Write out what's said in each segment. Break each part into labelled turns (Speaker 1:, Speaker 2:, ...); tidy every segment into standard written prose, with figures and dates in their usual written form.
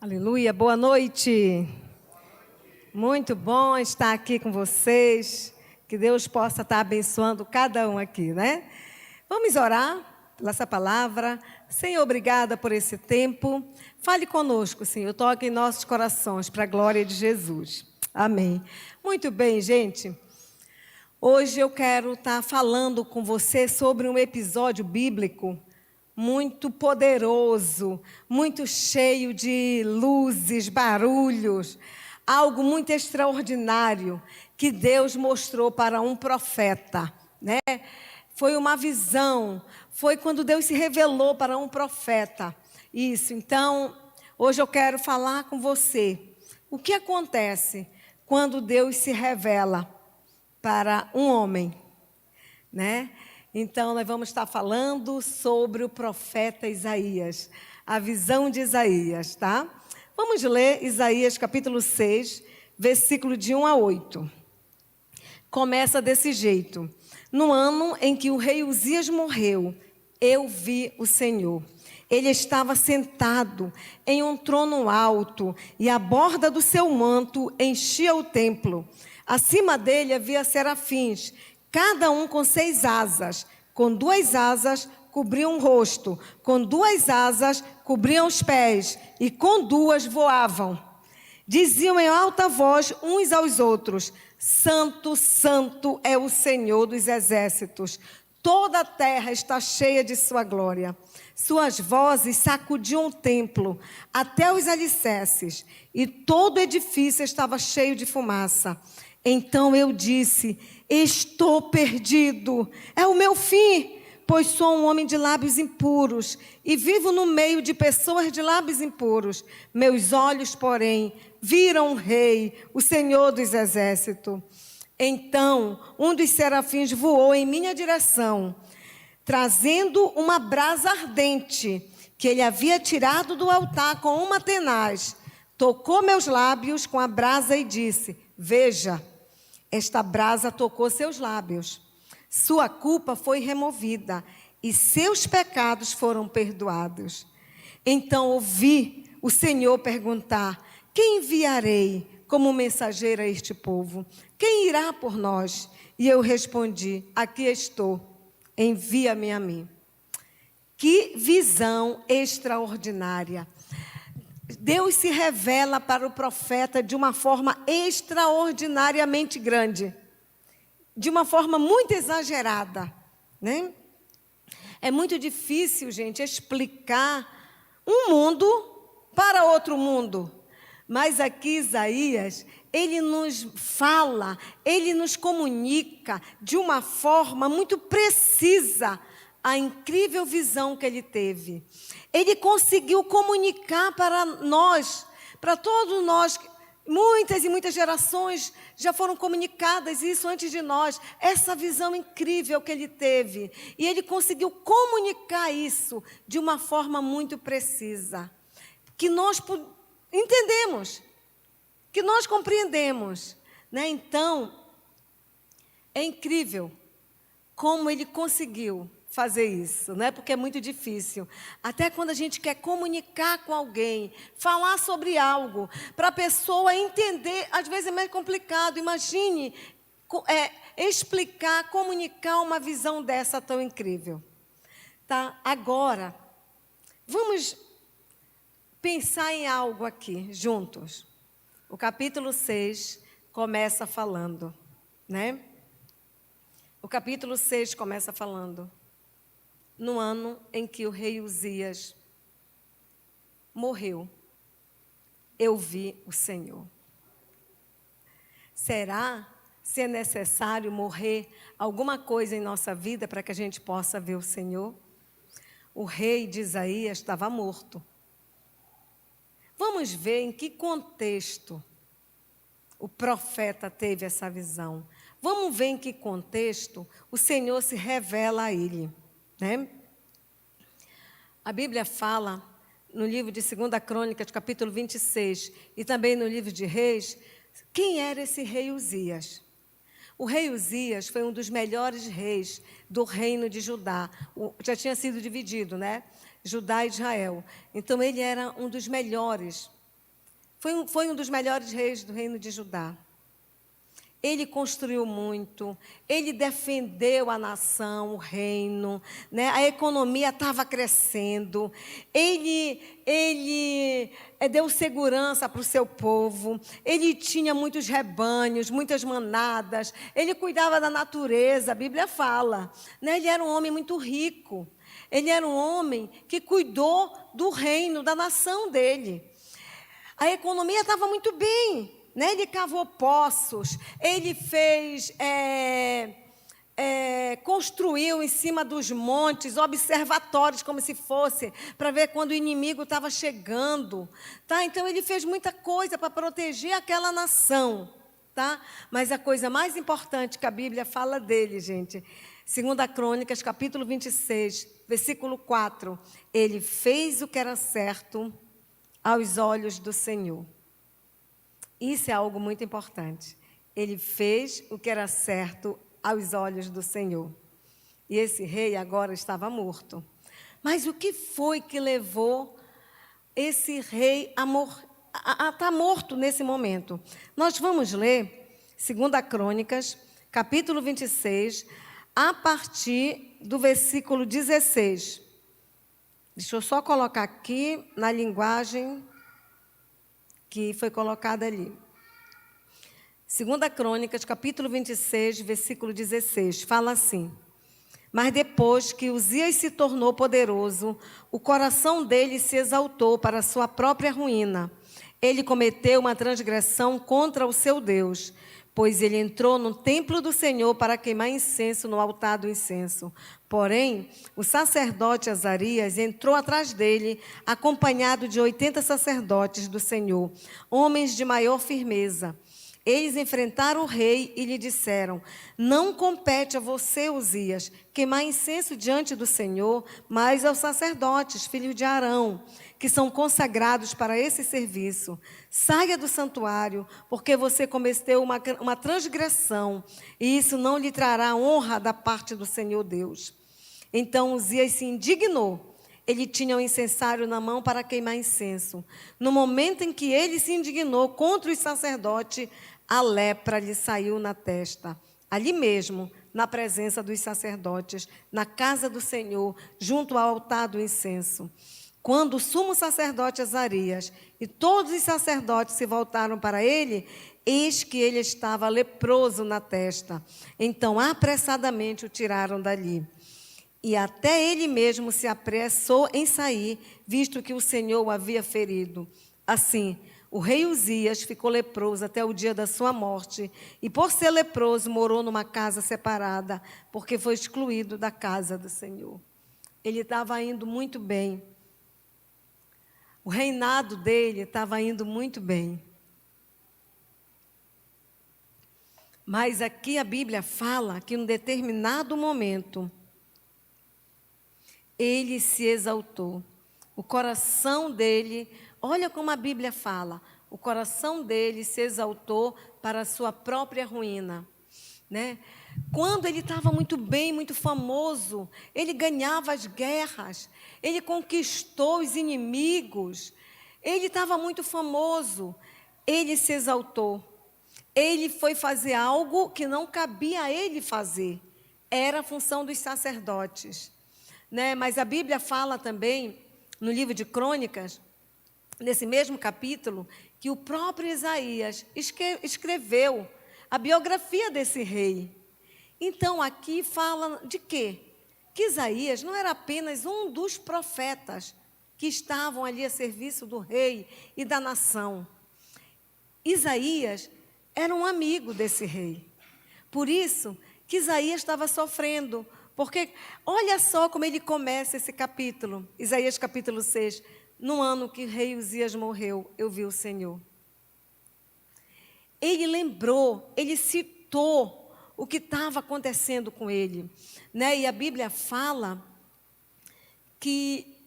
Speaker 1: Aleluia, boa noite. Muito bom estar aqui com vocês. Que Deus possa estar abençoando cada um aqui, né? Vamos orar pela essa palavra. Senhor, obrigada por esse tempo. Fale conosco, Senhor. Toque em nossos corações para a glória de Jesus. Amém. Muito bem, gente. Hoje eu quero estar falando com você sobre um episódio bíblico muito poderoso, muito cheio de luzes, barulhos, algo muito extraordinário que Deus mostrou para um profeta, né? Foi uma visão, foi quando Deus se revelou para um profeta. Isso, então, hoje eu quero falar com você. O que acontece quando Deus se revela para um homem, né? Então, nós vamos estar falando sobre o profeta Isaías, a visão de Isaías, tá? Vamos ler Isaías capítulo 6, versículo de 1 a 8. Começa desse jeito. No ano em que o rei Uzias morreu, eu vi o Senhor. Ele estava sentado em um trono alto e a borda do seu manto enchia o templo. Acima dele havia serafins, cada um com 6 asas. Com 2 asas cobriam o rosto, com 2 asas cobriam os pés, e com 2 voavam. Diziam em alta voz uns aos outros: Santo, Santo é o Senhor dos exércitos. Toda a terra está cheia de sua glória. Suas vozes sacudiam o templo até os alicerces, e todo o edifício estava cheio de fumaça. Então eu disse: estou perdido, é o meu fim, pois sou um homem de lábios impuros e vivo no meio de pessoas de lábios impuros. Meus olhos, porém, viram o Rei, o Senhor dos exércitos. Então um dos serafins voou em minha direção, trazendo uma brasa ardente que ele havia tirado do altar com uma tenaz. Tocou meus lábios com a brasa e disse: veja, esta brasa tocou seus lábios. Sua culpa foi removida e seus pecados foram perdoados. Então ouvi o Senhor perguntar: quem enviarei como mensageiro a este povo? Quem irá por nós? E eu respondi: aqui estou, envia-me a mim. Que visão extraordinária! Deus se revela para o profeta de uma forma extraordinariamente grande, de uma forma muito exagerada, né? É muito difícil, gente, explicar um mundo para outro mundo. Mas aqui Isaías, ele nos fala, ele nos comunica de uma forma muito precisa a incrível visão que ele teve. Ele conseguiu comunicar para nós, para todos nós, muitas e muitas gerações já foram comunicadas isso antes de nós, essa visão incrível que ele teve. E ele conseguiu comunicar isso de uma forma muito precisa, que nós entendemos, que nós compreendemos, né? Então, é incrível como ele conseguiu fazer isso, né? Porque é muito difícil. Até quando a gente quer comunicar com alguém, falar sobre algo, para a pessoa entender, às vezes é mais complicado. Imagine explicar, comunicar uma visão dessa tão incrível. Tá? Agora, vamos pensar em algo aqui, juntos. O capítulo 6 começa falando, né? O capítulo 6 começa falando: no ano em que o rei Uzias morreu, eu vi o Senhor. Será se é necessário morrer alguma coisa em nossa vida para que a gente possa ver o Senhor? O rei de Isaías estava morto. Vamos ver em que contexto o profeta teve essa visão. Vamos ver em que contexto o Senhor se revela a ele, né? A Bíblia fala no livro de 2 Crônicas, capítulo 26, e também no livro de Reis, quem era esse rei Uzias. O rei Uzias foi um dos melhores reis do reino de Judá. Já tinha sido dividido, né? Judá e Israel. Então ele era um dos melhores Foi um dos melhores reis do reino de Judá. Ele construiu muito, ele defendeu a nação, o reino, né? A economia estava crescendo, ele deu segurança para o seu povo, ele tinha muitos rebanhos, muitas manadas, ele cuidava da natureza, a Bíblia fala, né? Ele era um homem muito rico, ele era um homem que cuidou do reino, da nação dele. A economia estava muito bem. Né? Ele cavou poços, ele construiu em cima dos montes observatórios, como se fosse, para ver quando o inimigo estava chegando. Tá? Então, ele fez muita coisa para proteger aquela nação. Tá? Mas a coisa mais importante que a Bíblia fala dele, gente, 2 Crônicas, capítulo 26, versículo 4, ele fez o que era certo aos olhos do Senhor. Isso é algo muito importante. Ele fez o que era certo aos olhos do Senhor. E esse rei agora estava morto. Mas o que foi que levou esse rei a estar morto nesse momento? Nós vamos ler 2 Crônicas, capítulo 26, a partir do versículo 16. Deixa eu só colocar aqui na linguagem que foi colocada ali. 2 Crônicas, capítulo 26, versículo 16, fala assim: mas depois que Uzias se tornou poderoso, o coração dele se exaltou para a sua própria ruína. Ele cometeu uma transgressão contra o seu Deus, pois ele entrou no templo do Senhor para queimar incenso no altar do incenso. Porém, o sacerdote Azarias entrou atrás dele, acompanhado de 80 sacerdotes do Senhor, homens de maior firmeza. Eles enfrentaram o rei e lhe disseram: não compete a você, Uzias, queimar incenso diante do Senhor, mas aos sacerdotes, filhos de Arão, que são consagrados para esse serviço. Saia do santuário, porque você cometeu uma transgressão, e isso não lhe trará honra da parte do Senhor Deus. Então Uzias se indignou. Ele tinha um incensário na mão para queimar incenso. No momento em que ele se indignou contra os sacerdotes, a lepra lhe saiu na testa. Ali mesmo, na presença dos sacerdotes, na casa do Senhor, junto ao altar do incenso. Quando o sumo sacerdote Azarias e todos os sacerdotes se voltaram para ele, eis que ele estava leproso na testa. Então, apressadamente o tiraram dali. E até ele mesmo se apressou em sair, visto que o Senhor o havia ferido. Assim, o rei Uzias ficou leproso até o dia da sua morte, e por ser leproso morou numa casa separada, porque foi excluído da casa do Senhor. Ele estava indo muito bem. O reinado dele estava indo muito bem. Mas aqui a Bíblia fala que em um determinado momento, ele se exaltou. O coração dele, olha como a Bíblia fala, o coração dele se exaltou para a sua própria ruína. Né? Quando ele estava muito bem, muito famoso, ele ganhava as guerras, ele conquistou os inimigos, ele estava muito famoso, ele se exaltou. Ele foi fazer algo que não cabia a ele fazer, era a função dos sacerdotes. Né? Mas a Bíblia fala também, no livro de Crônicas, nesse mesmo capítulo, que o próprio Isaías escreveu a biografia desse rei. Então, aqui fala de quê? Que Isaías não era apenas um dos profetas que estavam ali a serviço do rei e da nação. Isaías era um amigo desse rei. Por isso que Isaías estava sofrendo, porque olha só como ele começa esse capítulo, Isaías capítulo 6, no ano que o rei Uzias morreu, eu vi o Senhor. Ele lembrou, ele citou o que estava acontecendo com ele. Né? E a Bíblia fala que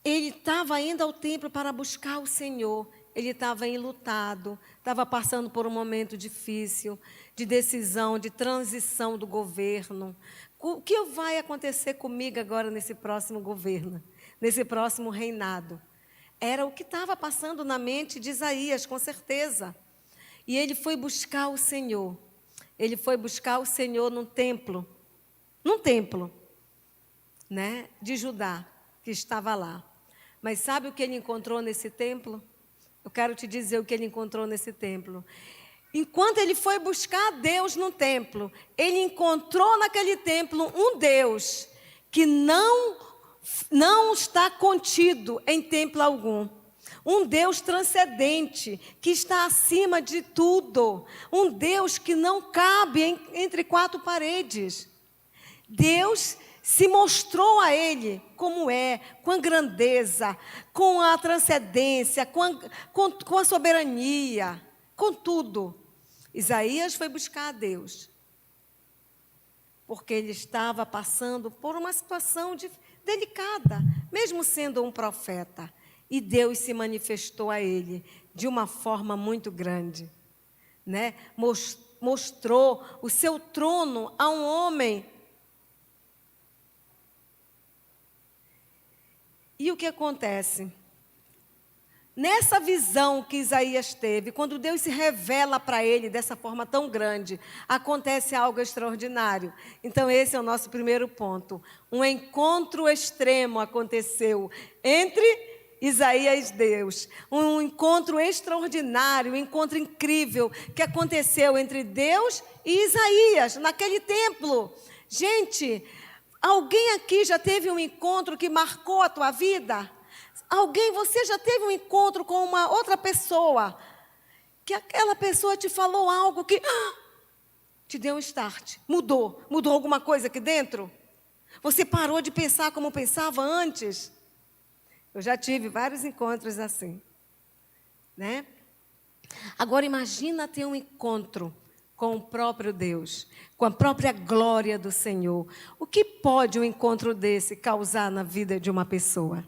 Speaker 1: ele estava indo ao templo para buscar o Senhor. Ele estava enlutado, estava passando por um momento difícil, de decisão, de transição do governo. O que vai acontecer comigo agora nesse próximo governo, nesse próximo reinado? Era o que estava passando na mente de Isaías, com certeza. E ele foi buscar o Senhor. Ele foi buscar o Senhor num templo, né, de Judá, que estava lá. Mas sabe o que ele encontrou nesse templo? Eu quero te dizer o que ele encontrou nesse templo. Enquanto ele foi buscar Deus no templo, ele encontrou naquele templo um Deus que não está contido em templo algum. Um Deus transcendente, que está acima de tudo. Um Deus que não cabe entre quatro paredes. Deus se mostrou a ele como é, com a grandeza, com a transcendência, com a soberania, com tudo. Isaías foi buscar a Deus, porque ele estava passando por uma situação delicada, mesmo sendo um profeta. E Deus se manifestou a ele de uma forma muito grande, né? Mostrou o seu trono a um homem. E o que acontece? Nessa visão que Isaías teve, quando Deus se revela para ele dessa forma tão grande, acontece algo extraordinário. Então, esse é o nosso primeiro ponto. Um encontro extremo aconteceu entre Isaías e Deus. Um encontro extraordinário, um encontro incrível que aconteceu entre Deus e Isaías, naquele templo. Gente, alguém aqui já teve um encontro que marcou a tua vida? Você já teve um encontro com uma outra pessoa, que aquela pessoa te falou algo que te deu um start, mudou alguma coisa aqui dentro? Você parou de pensar como pensava antes? Eu já tive vários encontros assim, né? Agora imagina ter um encontro com o próprio Deus, com a própria glória do Senhor. O que pode um encontro desse causar na vida de uma pessoa?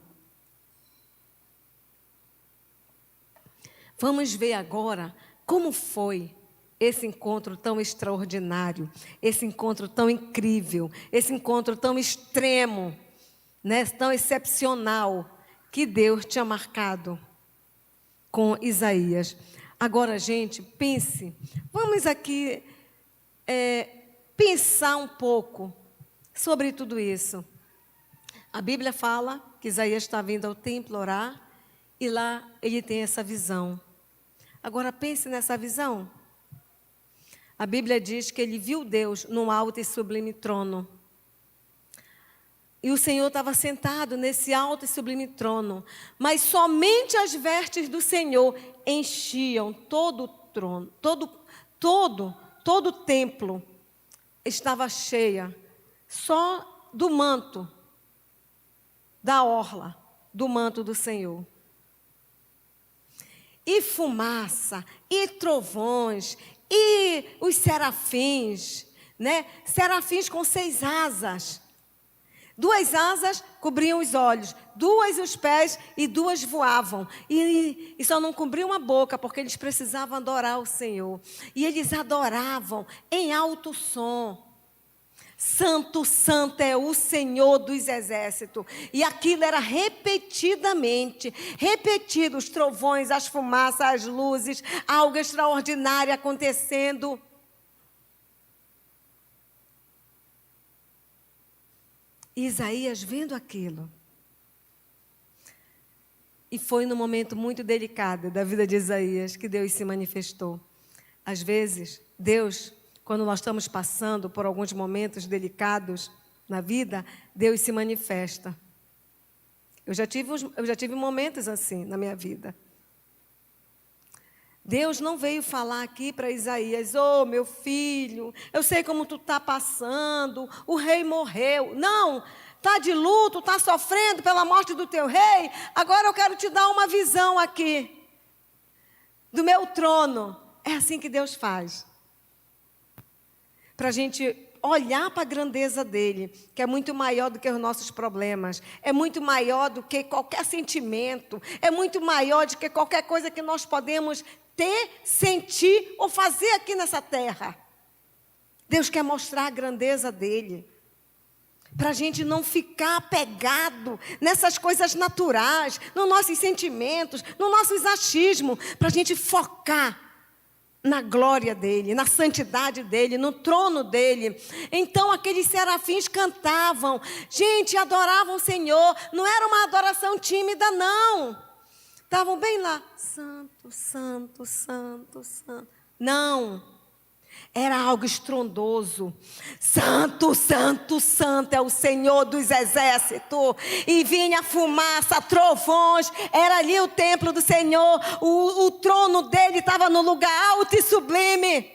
Speaker 1: Vamos ver agora como foi esse encontro tão extraordinário, esse encontro tão incrível, esse encontro tão extremo, né, tão excepcional, que Deus tinha marcado com Isaías. Agora, gente, pense, vamos aqui pensar um pouco sobre tudo isso. A Bíblia fala que Isaías está vindo ao templo orar, e lá ele tem essa visão. Agora pense nessa visão. A Bíblia diz que ele viu Deus num alto e sublime trono. E o Senhor estava sentado nesse alto e sublime trono. Mas somente as vestes do Senhor enchiam todo o trono. Todo o templo estava cheia. Só do manto, da orla, do manto do Senhor. E fumaça, e trovões, e os serafins, né? Serafins com 6 asas. 2 asas cobriam os olhos, 2 os pés e 2 voavam. E só não cobriam a boca, porque eles precisavam adorar o Senhor. E eles adoravam em alto som. Santo, santo é o Senhor dos exércitos. E aquilo era repetidamente, repetido, os trovões, as fumaças, as luzes, algo extraordinário acontecendo. E Isaías vendo aquilo. E foi num momento muito delicado da vida de Isaías que Deus se manifestou. Às vezes, Deus, quando nós estamos passando por alguns momentos delicados na vida, Deus se manifesta. Eu já tive momentos assim na minha vida. Deus não veio falar aqui para Isaías: meu filho, eu sei como tu está passando, o rei morreu. Não, está de luto, está sofrendo pela morte do teu rei. Agora eu quero te dar uma visão aqui, do meu trono. É assim que Deus faz. Para a gente olhar para a grandeza dele, que é muito maior do que os nossos problemas, é muito maior do que qualquer sentimento, é muito maior do que qualquer coisa que nós podemos ter, sentir ou fazer aqui nessa terra. Deus quer mostrar a grandeza dele. para a gente não ficar apegado nessas coisas naturais, nos nossos sentimentos, no nosso achismo, para a gente focar na glória dele, na santidade dele, no trono dele. Então aqueles serafins cantavam, gente, adoravam o Senhor, não era uma adoração tímida, não. Estavam bem lá, santo, santo, santo, santo. Não. Era algo estrondoso. Santo, santo, santo é o Senhor dos exércitos. E vinha fumaça, trovões. Era ali o templo do Senhor. O trono dele estava no lugar alto e sublime.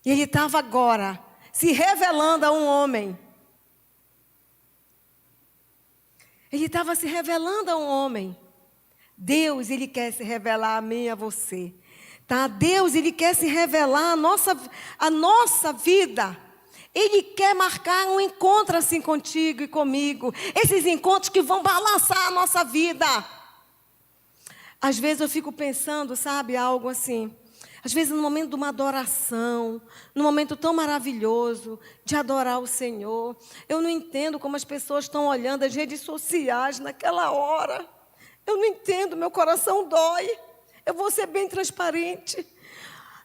Speaker 1: E ele estava agora se revelando a um homem. Ele estava se revelando a um homem. Deus, ele quer se revelar a mim e a você. Tá? Deus, ele quer se revelar a nossa vida. Ele quer marcar um encontro assim contigo e comigo. Esses encontros que vão balançar a nossa vida. Às vezes eu fico pensando, sabe, algo assim. Às vezes no momento de uma adoração, num momento tão maravilhoso de adorar o Senhor, eu não entendo como as pessoas estão olhando as redes sociais naquela hora. Eu não entendo, meu coração dói. Eu vou ser bem transparente.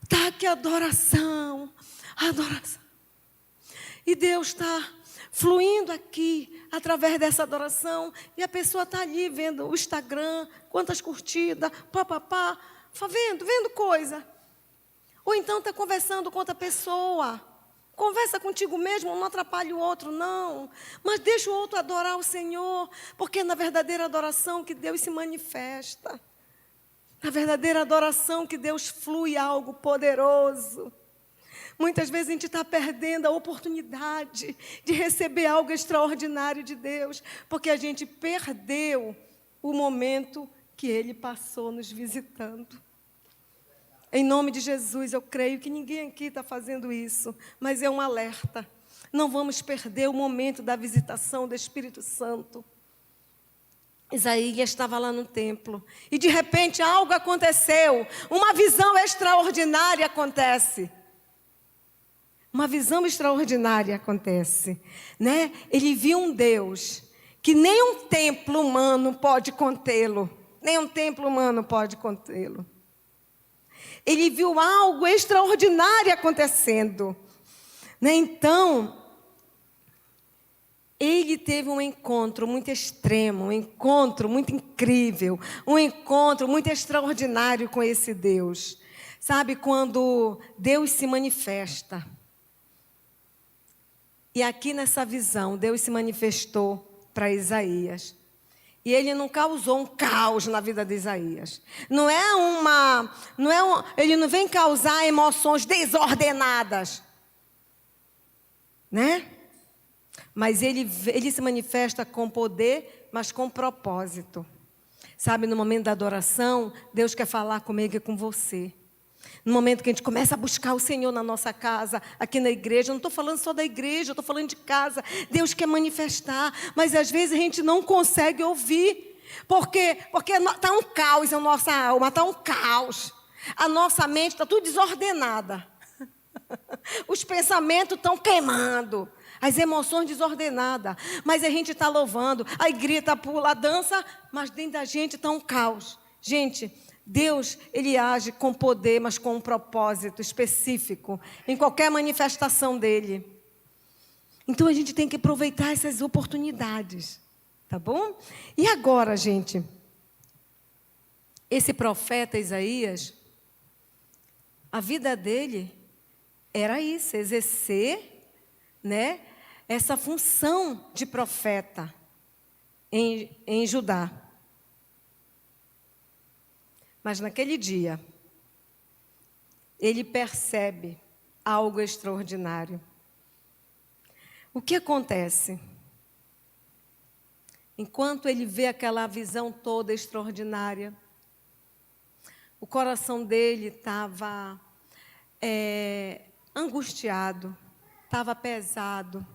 Speaker 1: Está aqui a adoração. A adoração. E Deus está fluindo aqui, através dessa adoração. E a pessoa está ali vendo o Instagram, quantas curtidas, papapá. Vendo coisa. Ou então está conversando com outra pessoa. Conversa contigo mesmo, não atrapalhe o outro, não. Mas deixa o outro adorar o Senhor. Porque é na verdadeira adoração que Deus se manifesta. Na verdadeira adoração que Deus flui algo poderoso. Muitas vezes a gente está perdendo a oportunidade de receber algo extraordinário de Deus, porque a gente perdeu o momento que Ele passou nos visitando. Em nome de Jesus, eu creio que ninguém aqui está fazendo isso, mas é um alerta. Não vamos perder o momento da visitação do Espírito Santo. Isaías estava lá no templo e de repente algo aconteceu, uma visão extraordinária acontece. Uma visão extraordinária acontece, né? Ele viu um Deus que nem um templo humano pode contê-lo, nem um templo humano pode contê-lo. Ele viu algo extraordinário acontecendo, né? Então, ele teve um encontro muito extremo, um encontro muito incrível, um encontro muito extraordinário com esse Deus. Sabe, quando Deus se manifesta. E aqui nessa visão, Deus se manifestou para Isaías. E ele não causou um caos na vida de Isaías. Ele não vem causar emoções desordenadas. Né? Mas ele se manifesta com poder, mas com propósito. Sabe, no momento da adoração, Deus quer falar comigo e com você. No momento que a gente começa a buscar o Senhor na nossa casa, aqui na igreja, eu não estou falando só da igreja, eu estou falando de casa. Deus quer manifestar, mas às vezes a gente não consegue ouvir. Porque está um caos na nossa alma, está um caos. A nossa mente está tudo desordenada. Os pensamentos estão queimando. As emoções desordenadas. Mas a gente está louvando. Aí grita, pula, dança, mas dentro da gente está um caos. Gente, Deus, Ele age com poder, mas com um propósito específico. Em qualquer manifestação dEle. Então a gente tem que aproveitar essas oportunidades. Tá bom? E agora, gente, esse profeta Isaías, a vida dele era isso, exercer, né, essa função de profeta em Judá. Mas naquele dia, ele percebe algo extraordinário. O que acontece? Enquanto ele vê aquela visão toda extraordinária, o coração dele estava angustiado, estava pesado.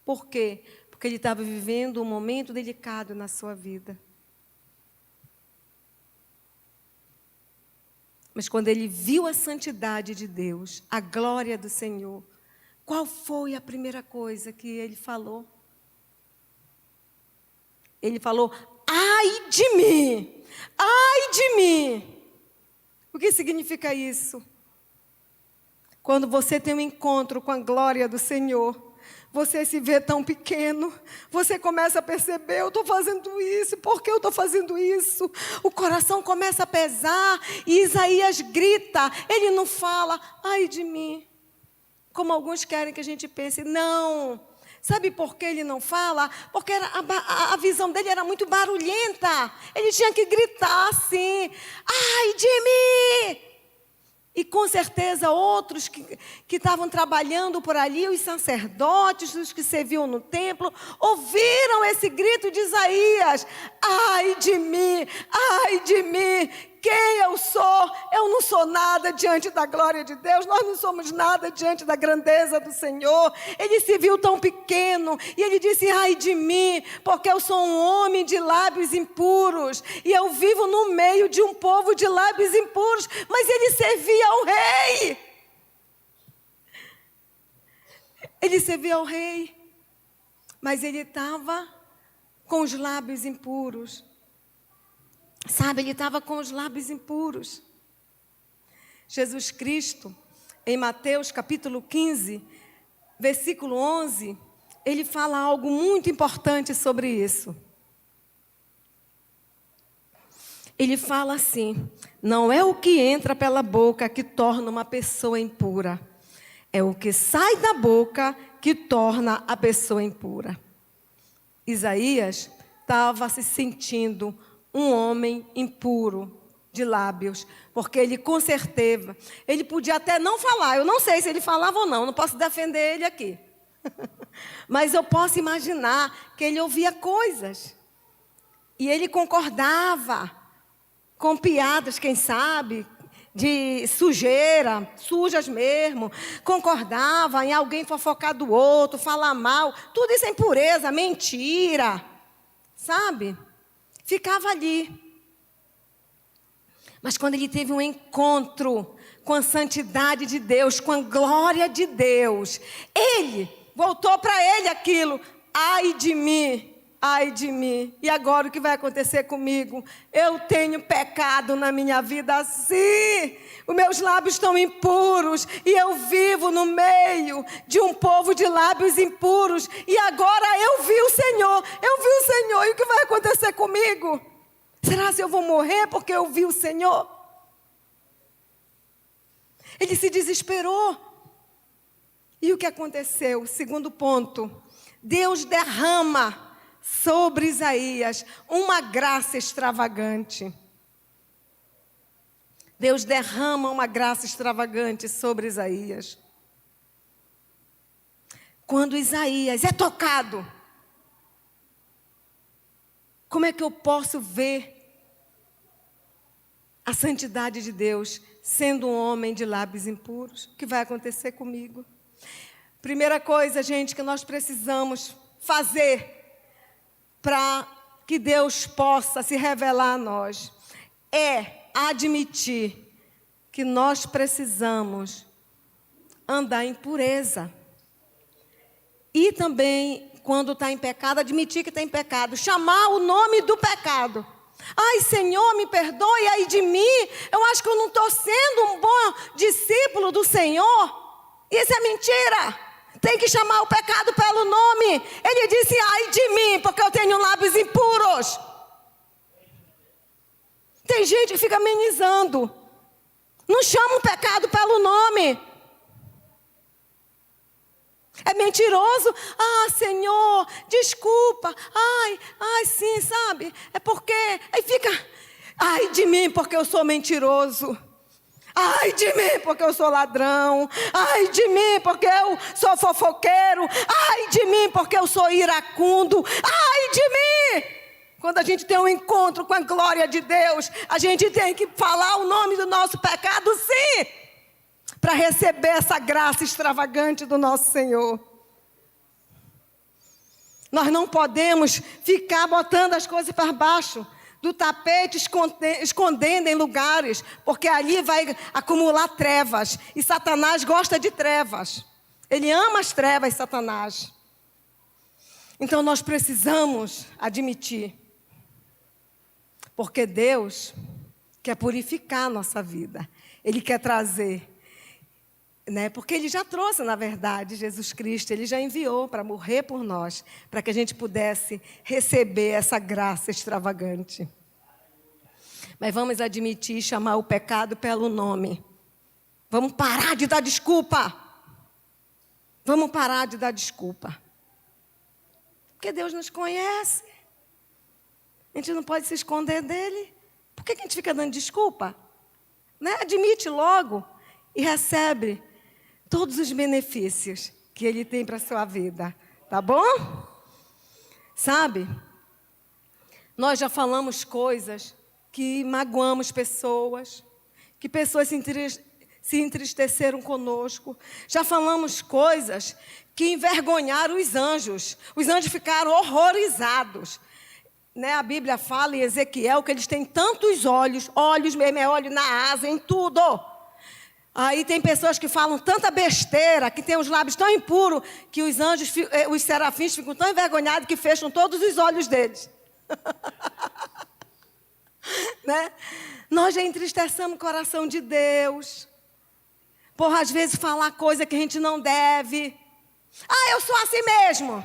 Speaker 1: Por quê? Porque ele estava vivendo um momento delicado na sua vida. Mas quando ele viu a santidade de Deus, a glória do Senhor, Qual foi a primeira coisa que ele falou? Ele falou: ai de mim! Ai de mim! O que significa isso? Quando você tem um encontro com a glória do Senhor, você se vê tão pequeno, você começa a perceber: eu estou fazendo isso, por que eu estou fazendo isso? O coração começa a pesar e Isaías grita, ele não fala, ai de mim, como alguns querem que a gente pense. Não, sabe por que ele não fala? Porque a visão dele era muito barulhenta, ele tinha que gritar assim, ai de mim! E com certeza outros que estavam trabalhando por ali, os sacerdotes, os que serviam no templo, ouviram esse grito de Isaías: ai de mim, ai de mim, quem eu sou? Eu não sou nada diante da glória de Deus, nós não somos nada diante da grandeza do Senhor. Ele se viu tão pequeno e ele disse: ai de mim, porque eu sou um homem de lábios impuros e eu vivo no meio de um povo de lábios impuros. Mas ele servia ao rei. Ele servia ao rei, mas ele estava com os lábios impuros. Sabe, ele estava com os lábios impuros. Jesus Cristo, em Mateus capítulo 15, versículo 11, ele fala algo muito importante sobre isso. Ele fala assim: não é o que entra pela boca que torna uma pessoa impura, é o que sai da boca que torna a pessoa impura. Isaías estava se sentindo um homem impuro de lábios, porque ele com certeza, ele podia até não falar, eu não sei se ele falava ou não posso defender ele aqui, mas eu posso imaginar que ele ouvia coisas, e ele concordava com piadas, quem sabe, de sujeira, sujas mesmo, concordava em alguém fofocar do outro, falar mal, tudo isso é impureza, mentira, sabe? Ficava ali. Mas quando ele teve um encontro com a santidade de Deus, com a glória de Deus, ele voltou para ele aquilo: ai de mim, ai de mim. E agora o que vai acontecer comigo? Eu tenho pecado na minha vida assim. Os meus lábios estão impuros e eu vivo no meio de um povo de lábios impuros. E agora eu vi o Senhor, e o que vai acontecer comigo? Será que eu vou morrer porque eu vi o Senhor? Ele se desesperou. E o que aconteceu? Segundo ponto, Deus derrama sobre Isaías uma graça extravagante. Deus derrama uma graça extravagante sobre Isaías. Quando Isaías é tocado, como é que eu posso ver a santidade de Deus sendo um homem de lábios impuros? O que vai acontecer comigo? Primeira coisa, gente, que nós precisamos fazer para que Deus possa se revelar a nós é admitir que nós precisamos andar em pureza. E também, quando está em pecado, admitir que está em pecado. Chamar o nome do pecado. Ai, Senhor, me perdoe, ai de mim. Eu acho que eu não estou sendo um bom discípulo do Senhor. Isso é mentira. Tem que chamar o pecado pelo nome. Ele disse: ai de mim, porque eu tenho lábios impuros. Tem gente que fica amenizando. Não chama o pecado pelo nome. É mentiroso. Ah, Senhor, desculpa. Ai, sim, sabe? É porque... Aí fica... Ai de mim, porque eu sou mentiroso. Ai de mim, porque eu sou ladrão. Ai de mim, porque eu sou fofoqueiro. Ai de mim, porque eu sou iracundo. Ai de mim! Quando a gente tem um encontro com a glória de Deus, a gente tem que falar o nome do nosso pecado, sim, para receber essa graça extravagante do nosso Senhor. Nós não podemos ficar botando as coisas para baixo do tapete, escondendo em lugares, porque ali vai acumular trevas, e Satanás gosta de trevas. Ele ama as trevas, Satanás. Então nós precisamos admitir. Porque Deus quer purificar a nossa vida. Ele quer trazer. Porque Ele já trouxe, na verdade, Jesus Cristo. Ele já enviou para morrer por nós. Para que a gente pudesse receber essa graça extravagante. Mas vamos admitir e chamar o pecado pelo nome. Vamos parar de dar desculpa. Vamos parar de dar desculpa. Porque Deus nos conhece. A gente não pode se esconder dele. Por que a gente fica dando desculpa? Admite logo e recebe todos os benefícios que ele tem para a sua vida. Tá bom? Sabe? Nós já falamos coisas que magoamos pessoas, que pessoas se entristeceram conosco. Já falamos coisas que envergonharam os anjos. Os anjos ficaram horrorizados. A Bíblia fala em Ezequiel que eles têm tantos olhos mesmo, é olho na asa, em tudo. Aí tem pessoas que falam tanta besteira, que tem os lábios tão impuros, que os anjos, os serafins ficam tão envergonhados que fecham todos os olhos deles. Nós já entristecemos o coração de Deus. Por às vezes falar coisa que a gente não deve. Eu sou assim mesmo.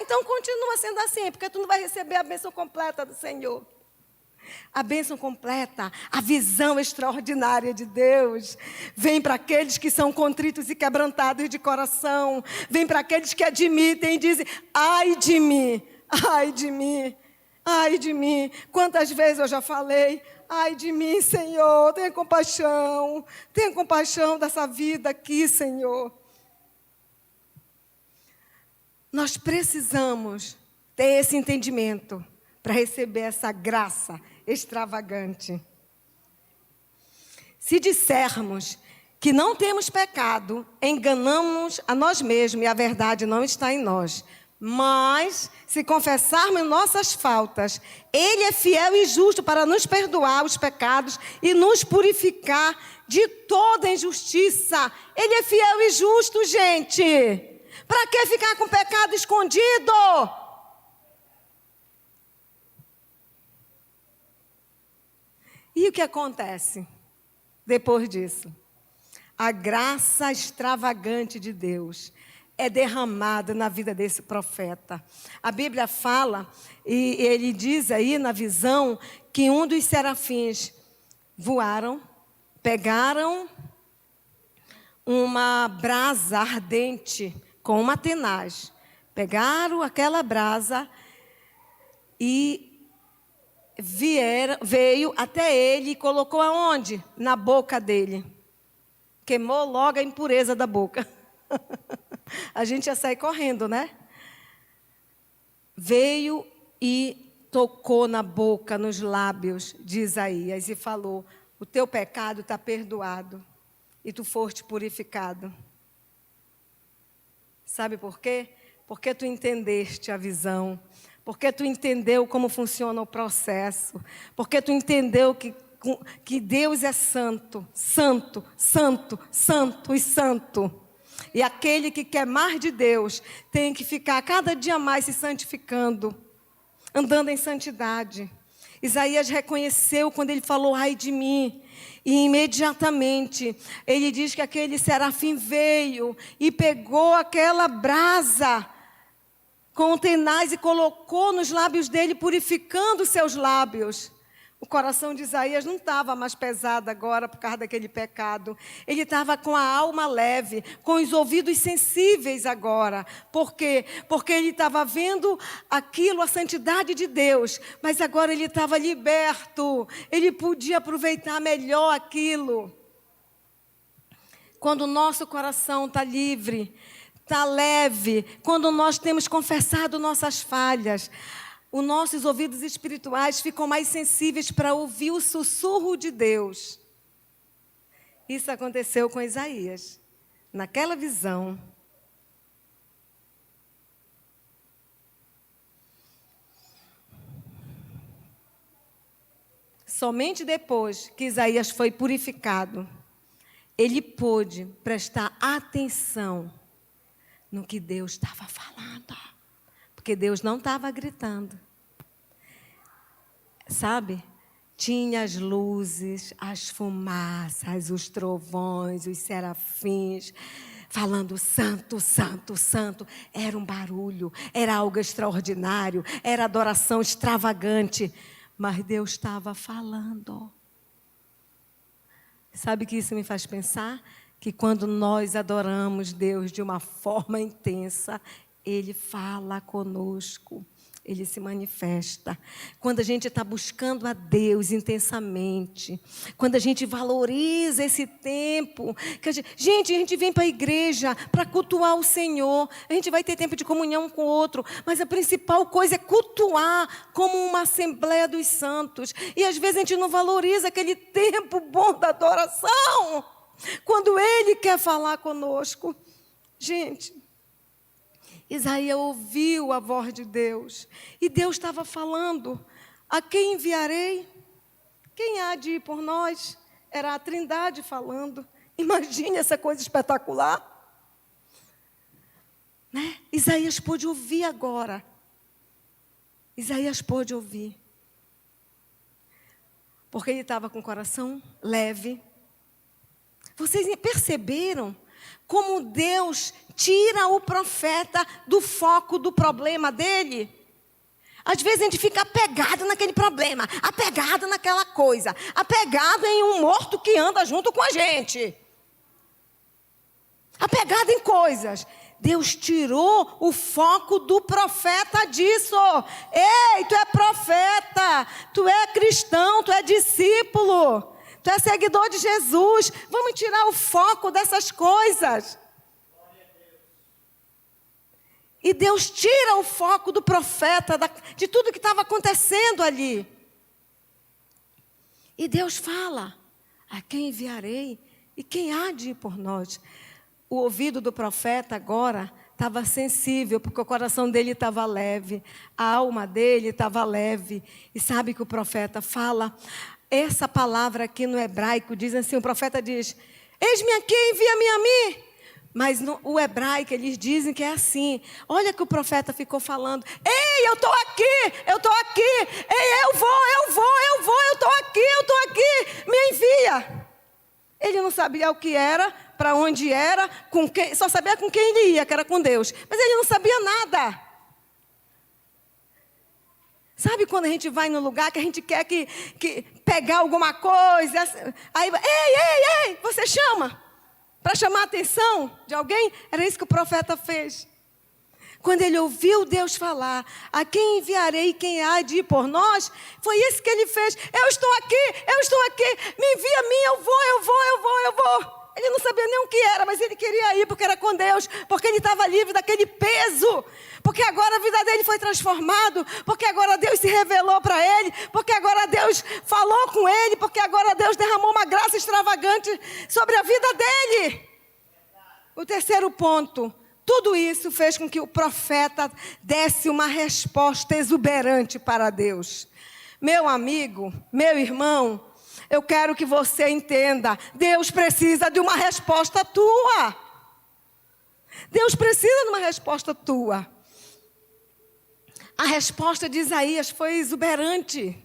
Speaker 1: Então continua sendo assim, porque tu não vai receber a bênção completa do Senhor. A bênção completa, a visão extraordinária de Deus, vem para aqueles que são contritos e quebrantados de coração. Vem para aqueles que admitem e dizem, ai de mim, ai de mim, ai de mim. Quantas vezes eu já falei, ai de mim, Senhor, tenha compaixão dessa vida aqui, Senhor. Nós precisamos ter esse entendimento para receber essa graça extravagante. Se dissermos que não temos pecado, enganamos a nós mesmos e a verdade não está em nós. Mas, se confessarmos nossas faltas, Ele é fiel e justo para nos perdoar os pecados e nos purificar de toda injustiça. Ele é fiel e justo, gente. Para que ficar com o pecado escondido? E o que acontece depois disso? A graça extravagante de Deus é derramada na vida desse profeta. A Bíblia fala, e ele diz aí na visão, que um dos serafins voaram, pegaram uma brasa ardente com uma tenaz. Pegaram aquela brasa e veio até ele e colocou aonde? Na boca dele. Queimou logo a impureza da boca. A gente ia sair correndo, Veio e tocou na boca, nos lábios de Isaías e falou, o teu pecado está perdoado e tu foste purificado. Sabe por quê? Porque tu entendeste a visão. Porque tu entendeu como funciona o processo. Porque tu entendeu que Deus é santo, santo, santo, santo e santo. E aquele que quer mais de Deus tem que ficar cada dia mais se santificando, andando em santidade. Isaías reconheceu quando ele falou, ai de mim. E imediatamente, ele diz que aquele serafim veio e pegou aquela brasa com o tenaz e colocou nos lábios dele, purificando os seus lábios. O coração de Isaías não estava mais pesado agora por causa daquele pecado. Ele estava com a alma leve, com os ouvidos sensíveis agora. Por quê? Porque ele estava vendo aquilo, a santidade de Deus. Mas agora ele estava liberto. Ele podia aproveitar melhor aquilo. Quando o nosso coração está livre, está leve, quando nós temos confessado nossas falhas, os nossos ouvidos espirituais ficam mais sensíveis para ouvir o sussurro de Deus. Isso aconteceu com Isaías. Naquela visão, somente depois que Isaías foi purificado, ele pôde prestar atenção no que Deus estava falando. Porque Deus não estava gritando. Sabe? Tinha as luzes, as fumaças, os trovões, os serafins, falando santo, santo, santo. Era um barulho, era algo extraordinário, era adoração extravagante. Mas Deus estava falando. Sabe o que isso me faz pensar? Que quando nós adoramos Deus de uma forma intensa, Ele fala conosco. Ele se manifesta. Quando a gente está buscando a Deus intensamente, quando a gente valoriza esse tempo, que a gente vem para a igreja para cultuar o Senhor, a gente vai ter tempo de comunhão um com o outro, mas a principal coisa é cultuar como uma Assembleia dos Santos. E às vezes a gente não valoriza aquele tempo bom da adoração, quando Ele quer falar conosco. Gente, Isaías ouviu a voz de Deus. E Deus estava falando: a quem enviarei? Quem há de ir por nós? Era a Trindade falando. Imagine essa coisa espetacular. Né? Isaías pôde ouvir agora. Isaías pôde ouvir. Porque ele estava com o coração leve. Vocês perceberam como Deus tira o profeta do foco do problema dele? Às vezes a gente fica apegado naquele problema, apegado naquela coisa, apegado em um morto que anda junto com a gente, apegado em coisas. Deus tirou o foco do profeta disso. Ei, tu é profeta, tu é cristão, tu é discípulo, tu é seguidor de Jesus. Vamos tirar o foco dessas coisas. E Deus tira o foco do profeta, de tudo que estava acontecendo ali. E Deus fala: a quem enviarei e quem há de ir por nós? O ouvido do profeta agora estava sensível, porque o coração dele estava leve, a alma dele estava leve. E sabe que o profeta fala? Essa palavra aqui no hebraico diz assim, o profeta diz: eis-me aqui, envia-me a mim. Mas o hebraico eles dizem que é assim. Olha que o profeta ficou falando: ei, eu estou aqui, ei, eu estou aqui, me envia. Ele não sabia o que era, para onde era, com quem, só sabia com quem ele ia, que era com Deus. Mas ele não sabia nada. Sabe quando a gente vai num lugar que a gente quer que pegar alguma coisa, aí, ei, você chama para chamar a atenção de alguém? Era isso que o profeta fez. Quando ele ouviu Deus falar: a quem enviarei e quem há de ir por nós? Foi isso que ele fez. Eu estou aqui, me envia a mim, eu vou. Ele não sabia nem o que era, mas ele queria ir porque era com Deus, porque ele estava livre daquele peso, porque agora a vida dele foi transformada, porque agora Deus se revelou para ele, porque agora Deus falou com ele, porque agora Deus derramou uma graça extravagante sobre a vida dele. O terceiro ponto: tudo isso fez com que o profeta desse uma resposta exuberante para Deus. Meu amigo, meu irmão, eu quero que você entenda: Deus precisa de uma resposta tua. Deus precisa de uma resposta tua. A resposta de Isaías foi exuberante.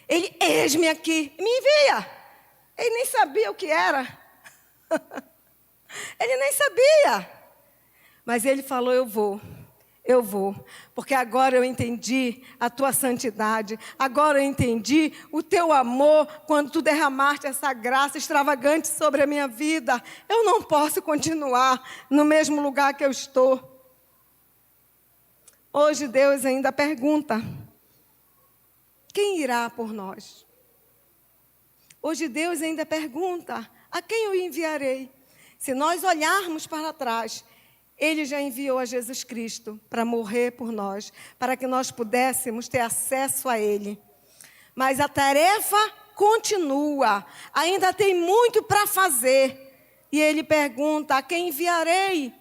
Speaker 1: Ele: eis-me aqui, me envia. Ele nem sabia o que era. Ele nem sabia. Mas ele falou: eu vou, porque agora eu entendi a tua santidade, agora eu entendi o teu amor, quando tu derramaste essa graça extravagante sobre a minha vida. Eu não posso continuar no mesmo lugar que eu estou. Hoje Deus ainda pergunta: quem irá por nós? Hoje Deus ainda pergunta: a quem eu enviarei? Se nós olharmos para trás, Ele já enviou a Jesus Cristo para morrer por nós, para que nós pudéssemos ter acesso a Ele. Mas a tarefa continua, ainda tem muito para fazer. E Ele pergunta: a quem enviarei?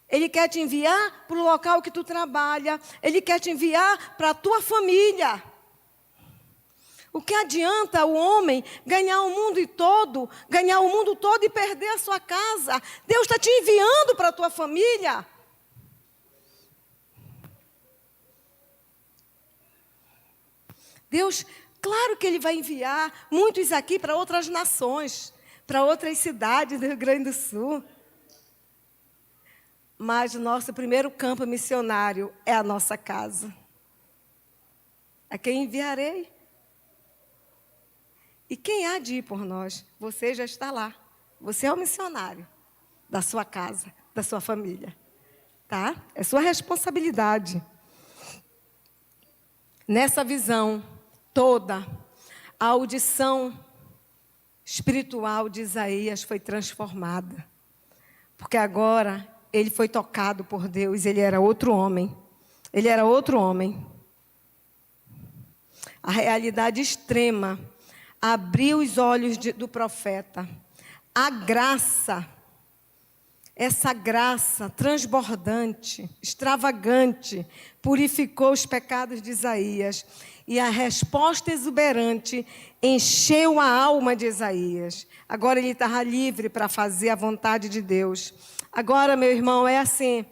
Speaker 1: Ele quer te enviar para o local que tu trabalha, Ele quer te enviar para a tua família. O que adianta o homem ganhar o mundo todo e perder a sua casa? Deus está te enviando para a tua família. Deus, claro que Ele vai enviar muitos aqui para outras nações, para outras cidades do Rio Grande do Sul. Mas o nosso primeiro campo missionário é a nossa casa. A quem enviarei? E quem há de ir por nós? Você já está lá. Você é o missionário da sua casa, da sua família. Tá? É sua responsabilidade. Nessa visão toda, a audição espiritual de Isaías foi transformada. Porque agora ele foi tocado por Deus, ele era outro homem. Ele era outro homem. A realidade extrema abriu os olhos do profeta. A graça, essa graça transbordante, extravagante, purificou os pecados de Isaías. E a resposta exuberante encheu a alma de Isaías. Agora ele estava livre para fazer a vontade de Deus. Agora, meu irmão, é assim.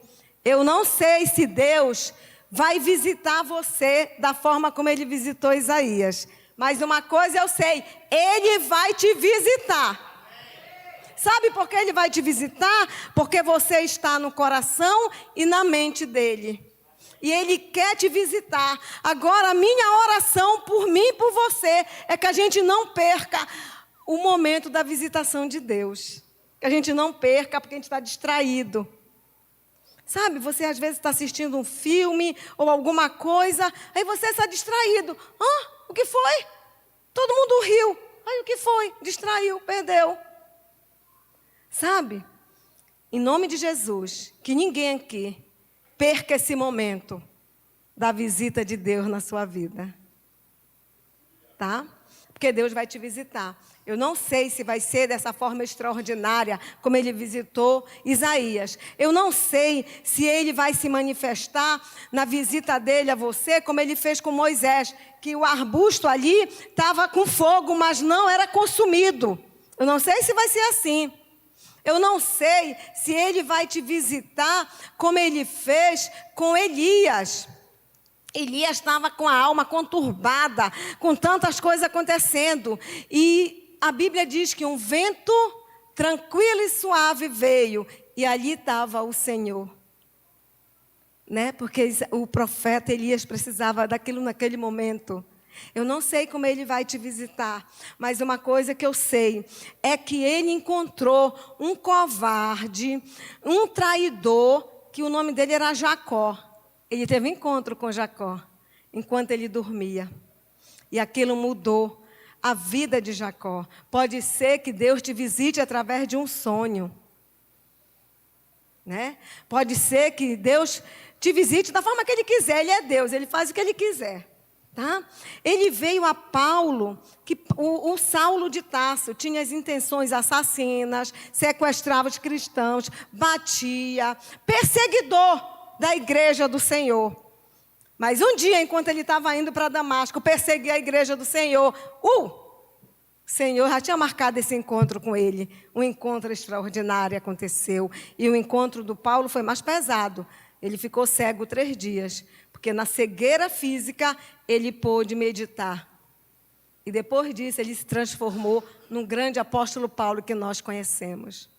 Speaker 1: Eu não sei se Deus vai visitar você da forma como Ele visitou Isaías. Mas uma coisa eu sei, Ele vai te visitar. Sabe por que Ele vai te visitar? Porque você está no coração e na mente dEle. E Ele quer te visitar. Agora, a minha oração por mim e por você é que a gente não perca o momento da visitação de Deus. Que a gente não perca porque a gente está distraído. Sabe, você às vezes está assistindo um filme ou alguma coisa, aí você está distraído. O que foi? Todo mundo riu. Aí o que foi? Distraiu, perdeu. Sabe, em nome de Jesus, que ninguém aqui perca esse momento da visita de Deus na sua vida. Tá? Porque Deus vai te visitar. Eu não sei se vai ser dessa forma extraordinária, como Ele visitou Isaías. Eu não sei se Ele vai se manifestar na visita dEle a você, como Ele fez com Moisés, que o arbusto ali estava com fogo, mas não era consumido. Eu não sei se vai ser assim. Eu não sei se Ele vai te visitar como Ele fez com Elias. Elias estava com a alma conturbada, com tantas coisas acontecendo. E a Bíblia diz que um vento tranquilo e suave veio. E ali estava o Senhor. Né? Porque o profeta Elias precisava daquilo naquele momento. Eu não sei como ele vai te visitar, mas uma coisa que eu sei é que ele encontrou um covarde, um traidor, que o nome dele era Jacó. Ele teve um encontro com Jacó, enquanto ele dormia. E aquilo mudou a vida de Jacó. Pode ser que Deus te visite através de um sonho. Né? Pode ser que Deus te visite da forma que Ele quiser. Ele é Deus, Ele faz o que Ele quiser. Tá? Ele veio a Paulo, que o Saulo de Tarso tinha as intenções assassinas, sequestrava os cristãos, batia, perseguidor da igreja do Senhor. Mas um dia, enquanto ele estava indo para Damasco, perseguir a igreja do Senhor, o Senhor já tinha marcado esse encontro com ele. Um encontro extraordinário aconteceu. E o encontro do Paulo foi mais pesado. Ele ficou cego 3 dias. Porque na cegueira física, ele pôde meditar. E depois disso, ele se transformou num grande apóstolo Paulo que nós conhecemos.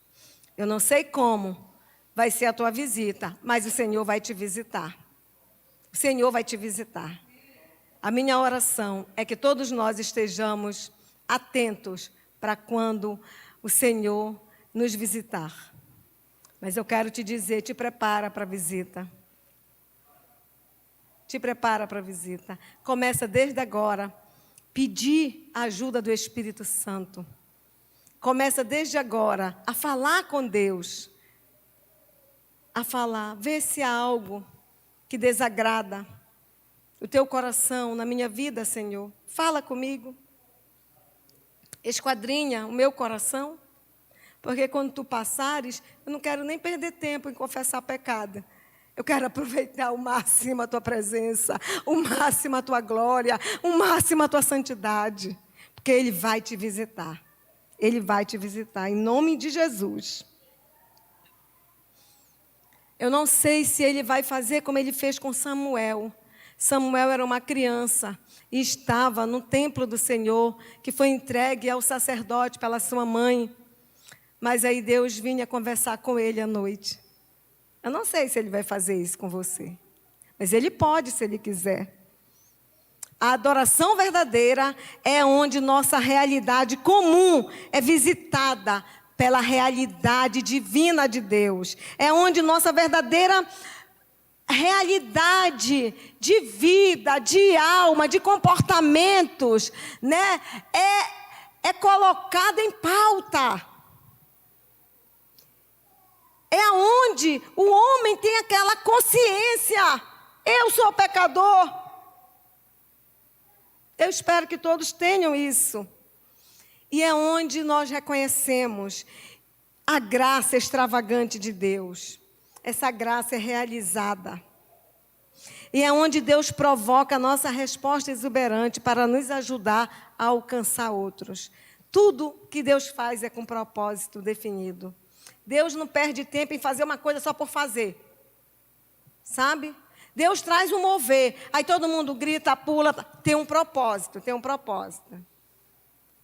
Speaker 1: Eu não sei como vai ser a tua visita, mas o Senhor vai te visitar. O Senhor vai te visitar. A minha oração é que todos nós estejamos atentos para quando o Senhor nos visitar. Mas eu quero te dizer, te prepara para a visita. Te prepara para a visita. Começa desde agora. Pedir a ajuda do Espírito Santo. Começa desde agora a falar com Deus. A falar. Vê se há algo que desagrada o teu coração na minha vida, Senhor. Fala comigo. Esquadrinha o meu coração. Porque quando tu passares, eu não quero nem perder tempo em confessar pecado. Eu quero aproveitar ao máximo a tua presença, o máximo a tua glória, o máximo a tua santidade. Porque Ele vai te visitar. Ele vai te visitar, em nome de Jesus. Eu não sei se Ele vai fazer como Ele fez com Samuel. Samuel era uma criança e estava no templo do Senhor, que foi entregue ao sacerdote pela sua mãe. Mas aí Deus vinha conversar com ele à noite. Eu não sei se Ele vai fazer isso com você, mas Ele pode, se Ele quiser. A adoração verdadeira é onde nossa realidade comum é visitada pela realidade divina de Deus. É onde nossa verdadeira realidade de vida, de alma, de comportamentos, né, é colocada em pauta. É onde o homem tem aquela consciência. Eu sou pecador. Eu espero que todos tenham isso. E é onde nós reconhecemos a graça extravagante de Deus. Essa graça é realizada. E é onde Deus provoca a nossa resposta exuberante para nos ajudar a alcançar outros. Tudo que Deus faz é com propósito definido. Deus não perde tempo em fazer uma coisa só por fazer. Sabe? Deus traz um mover. Aí todo mundo grita, pula. Tem um propósito,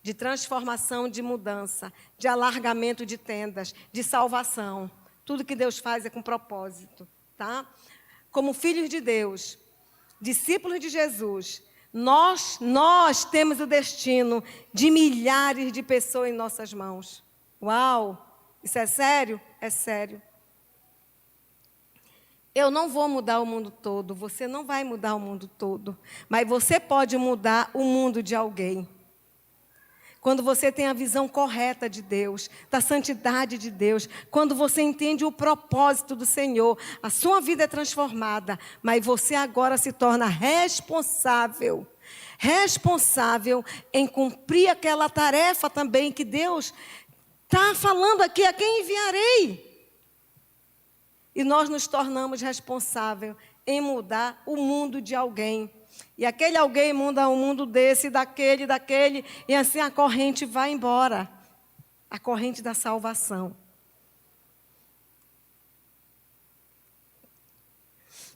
Speaker 1: de transformação, de mudança, de alargamento de tendas, de salvação. Tudo que Deus faz é com propósito, tá? Como filhos de Deus, discípulos de Jesus, nós temos o destino de milhares de pessoas em nossas mãos. Uau! Isso é sério? É sério. Eu não vou mudar o mundo todo, você não vai mudar o mundo todo, mas você pode mudar o mundo de alguém. Quando você tem a visão correta de Deus, da santidade de Deus, quando você entende o propósito do Senhor, a sua vida é transformada, mas você agora se torna responsável em cumprir aquela tarefa também que Deus está falando aqui, a quem enviarei? E nós nos tornamos responsáveis em mudar o mundo de alguém. E aquele alguém muda o mundo desse, daquele, e assim a corrente vai embora. A corrente da salvação.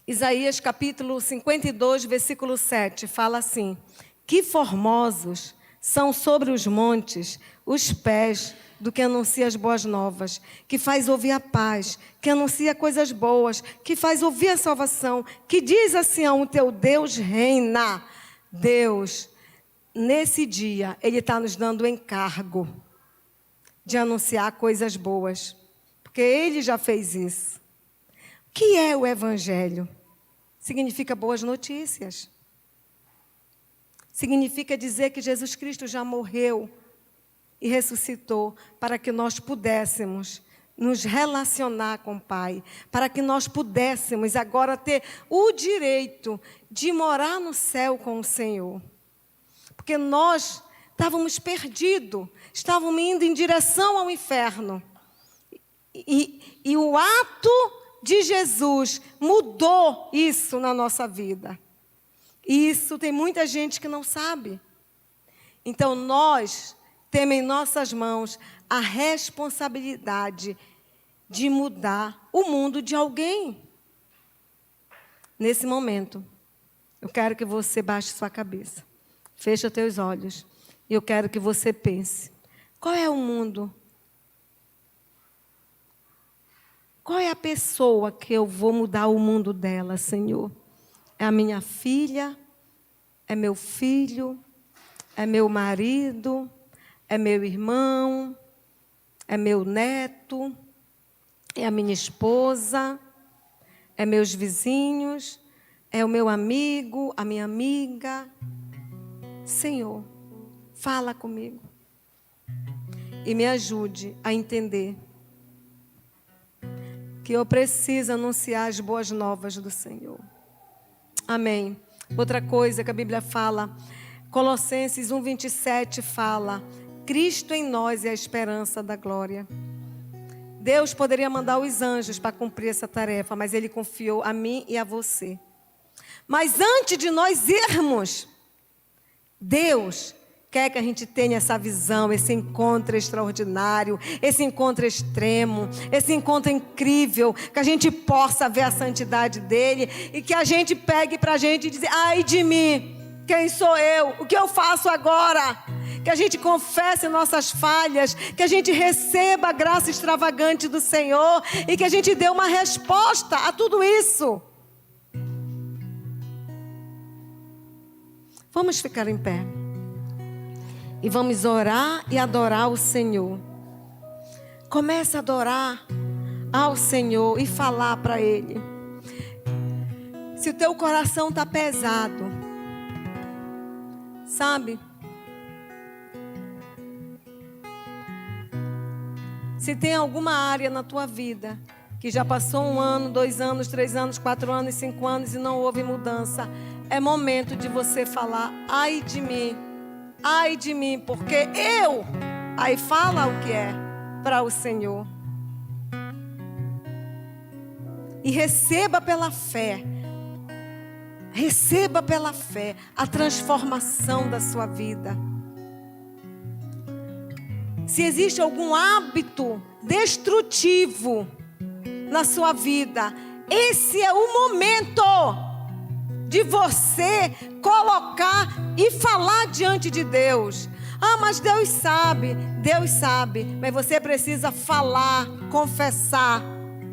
Speaker 1: Isaías capítulo 52, versículo 7, fala assim: que formosos são sobre os montes os pés do que anuncia as boas novas, que faz ouvir a paz, que anuncia coisas boas, que faz ouvir a salvação, que diz assim: o teu Deus reina. Deus, nesse dia, Ele está nos dando o encargo de anunciar coisas boas, porque Ele já fez isso. O que é o Evangelho? Significa boas notícias. Significa dizer que Jesus Cristo já morreu e ressuscitou para que nós pudéssemos nos relacionar com o Pai, para que nós pudéssemos agora ter o direito de morar no céu com o Senhor. Porque nós estávamos perdidos, estávamos indo em direção ao inferno. E o ato de Jesus mudou isso na nossa vida. E isso tem muita gente que não sabe. Então nós temos em nossas mãos a responsabilidade de mudar o mundo de alguém. Nesse momento, eu quero que você baixe sua cabeça, feche os teus olhos, e eu quero que você pense: qual é o mundo? Qual é a pessoa que eu vou mudar o mundo dela, Senhor? É a minha filha? É meu filho? É meu marido? É meu irmão? É meu neto? É a minha esposa? É meus vizinhos? É o meu amigo? A minha amiga? Senhor, fala comigo e me ajude a entender que eu preciso anunciar as boas novas do Senhor. Amém. Outra coisa que a Bíblia fala, Colossenses 1:27 fala: Cristo em nós é a esperança da glória. Deus poderia mandar os anjos para cumprir essa tarefa, mas Ele confiou a mim e a você. Mas antes de nós irmos, Deus quer que a gente tenha essa visão, esse encontro extraordinário, esse encontro extremo, esse encontro incrível, que a gente possa ver a santidade dEle e que a gente pegue para a gente e dizer, ai de mim, quem sou eu? O que eu faço agora? Que a gente confesse nossas falhas, que a gente receba a graça extravagante do Senhor e que a gente dê uma resposta a tudo isso. Vamos ficar em pé. E vamos orar e adorar o Senhor. Comece a adorar ao Senhor e falar para Ele. Se o teu coração está pesado, sabe? Se tem alguma área na tua vida que já passou 1 ano, 2 anos, 3 anos, 4 anos, 5 anos e não houve mudança, é momento de você falar, ai de mim, porque eu, aí fala o que é para o Senhor. E receba pela fé a transformação da sua vida. Se existe algum hábito destrutivo na sua vida, esse é o momento de você colocar e falar diante de Deus. Ah, mas Deus sabe, mas você precisa falar, confessar.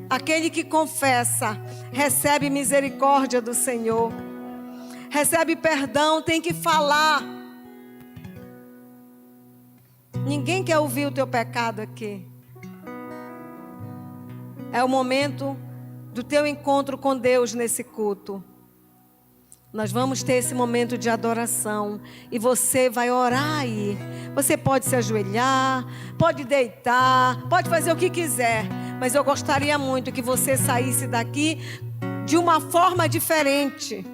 Speaker 1: Aquele que confessa, recebe misericórdia do Senhor, recebe perdão, tem que falar. Ninguém quer ouvir o teu pecado aqui. É o momento do teu encontro com Deus nesse culto. Nós vamos ter esse momento de adoração e você vai orar aí. Você pode se ajoelhar, pode deitar, pode fazer o que quiser. Mas eu gostaria muito que você saísse daqui de uma forma diferente.